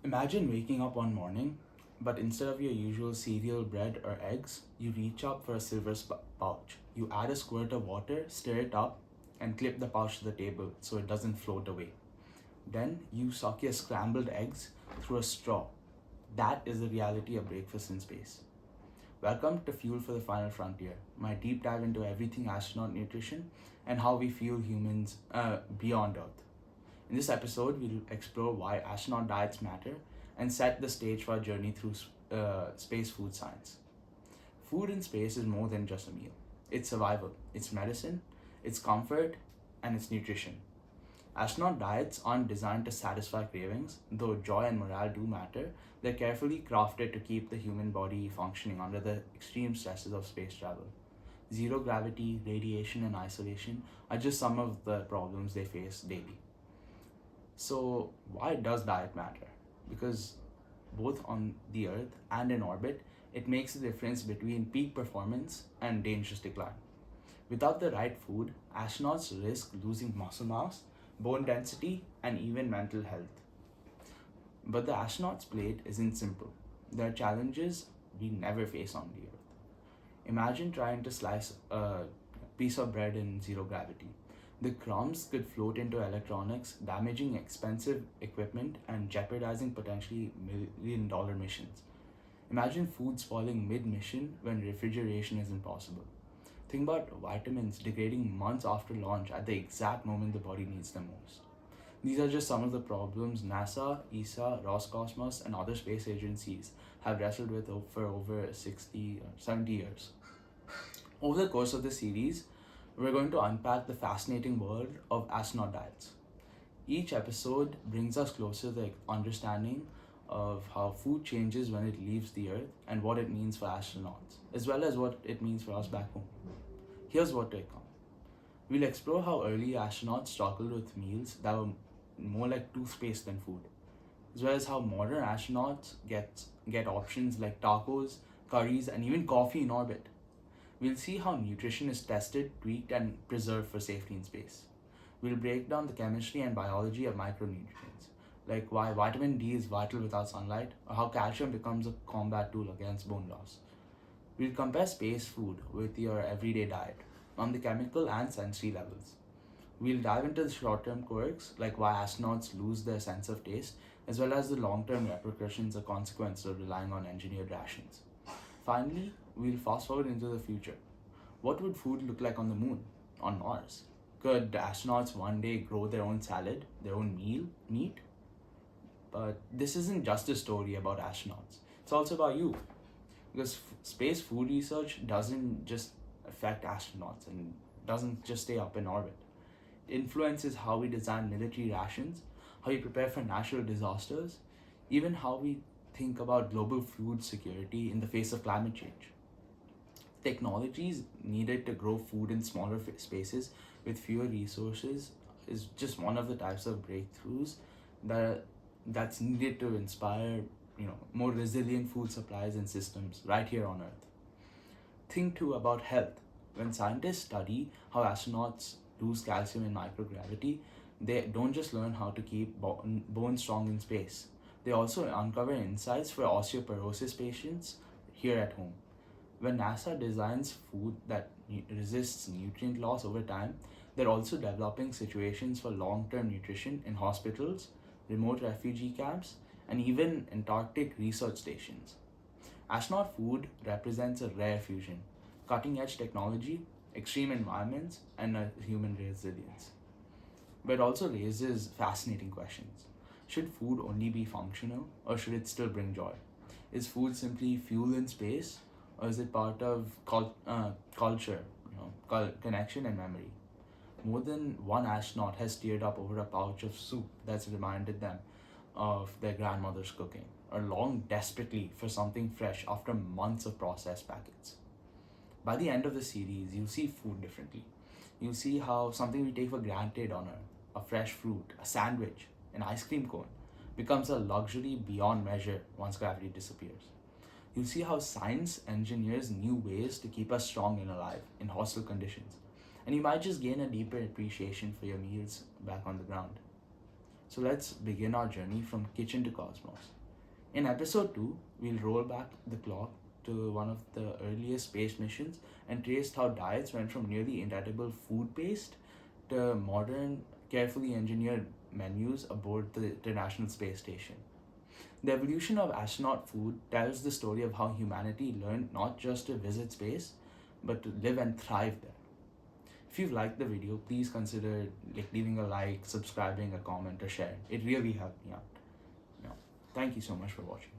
Imagine waking up one morning, but instead of your usual cereal, bread, or eggs, you reach up for a silver pouch. You add a squirt of water, stir it up, and clip the pouch to the table so it doesn't float away. Then you suck your scrambled eggs through a straw. That is the reality of breakfast in space. Welcome to Fuel for the Final Frontier, my deep dive into everything astronaut nutrition and how we fuel humans beyond Earth. In this episode, we'll explore why astronaut diets matter and set the stage for our journey through space food science. Food in space is more than just a meal. It's survival, it's medicine, it's comfort, and it's nutrition. Astronaut diets aren't designed to satisfy cravings, though joy and morale do matter. They're carefully crafted to keep the human body functioning under the extreme stresses of space travel. Zero gravity, radiation, and isolation are just some of the problems they face daily. So, why does diet matter? Because both on the Earth and in orbit, it makes a difference between peak performance and dangerous decline. Without the right food, astronauts risk losing muscle mass, bone density, and even mental health. But the astronaut's plate isn't simple. There are challenges we never face on the Earth. Imagine trying to slice a piece of bread in zero gravity. The crumbs could float into electronics, damaging expensive equipment and jeopardizing potentially $1 million missions. Imagine food spoiling mid mission when refrigeration is impossible. Think about vitamins degrading months after launch at the exact moment the body needs them most. These are just some of the problems NASA, ESA, Roscosmos, and other space agencies have wrestled with for over 60 or 70 years. Over the course of the series, we're going to unpack the fascinating world of astronaut diets. Each episode brings us closer to the understanding of how food changes when it leaves the Earth and what it means for astronauts, as well as what it means for us back home. Here's what to come. We'll explore how early astronauts struggled with meals that were more like toothpaste than food, as well as how modern astronauts get options like tacos, curries, and even coffee in orbit. We'll see how nutrition is tested, tweaked, and preserved for safety in space. We'll break down the chemistry and biology of micronutrients, like why vitamin D is vital without sunlight, or how calcium becomes a combat tool against bone loss. We'll compare space food with your everyday diet on the chemical and sensory levels. We'll dive into the short-term quirks, like why astronauts lose their sense of taste, as well as the long-term repercussions or consequences of relying on engineered rations. Finally, we'll fast forward into the future. What would food look like on the moon, on Mars? Could astronauts one day grow their own salad, their own meat? But this isn't just a story about astronauts. It's also about you. Because space food research doesn't just affect astronauts and doesn't just stay up in orbit. It influences how we design military rations, how we prepare for natural disasters, even how we think about global food security in the face of climate change. Technologies needed to grow food in smaller spaces with fewer resources is just one of the types of breakthroughs that's needed to inspire more resilient food supplies and systems right here on Earth. Think too about health. When scientists study how astronauts lose calcium in microgravity, they don't just learn how to keep bones strong in space. They also uncover insights for osteoporosis patients here at home. When NASA designs food that resists nutrient loss over time, they're also developing situations for long-term nutrition in hospitals, remote refugee camps, and even Antarctic research stations. Astronaut food represents a rare fusion, cutting-edge technology, extreme environments, and a human resilience. But it also raises fascinating questions. Should food only be functional, or should it still bring joy? Is food simply fuel in space, or is it part of culture, connection and memory? More than one astronaut has teared up over a pouch of soup that's reminded them of their grandmother's cooking, or longed desperately for something fresh after months of processed packets. By the end of the series, you'll see food differently. You'll see how something we take for granted on Earth, a fresh fruit, a sandwich, an ice cream cone, becomes a luxury beyond measure once gravity disappears. You'll see how science engineers new ways to keep us strong and alive in hostile conditions. And you might just gain a deeper appreciation for your meals back on the ground. So let's begin our journey from kitchen to cosmos. In episode 2, we'll roll back the clock to one of the earliest space missions and trace how diets went from nearly inedible food paste to modern, carefully engineered menus aboard the International Space Station. The evolution of astronaut food tells the story of how humanity learned not just to visit space, but to live and thrive there. If you've liked the video, please consider leaving a like, subscribing, a comment, or sharing. It really helped me out. You know, thank you so much for watching.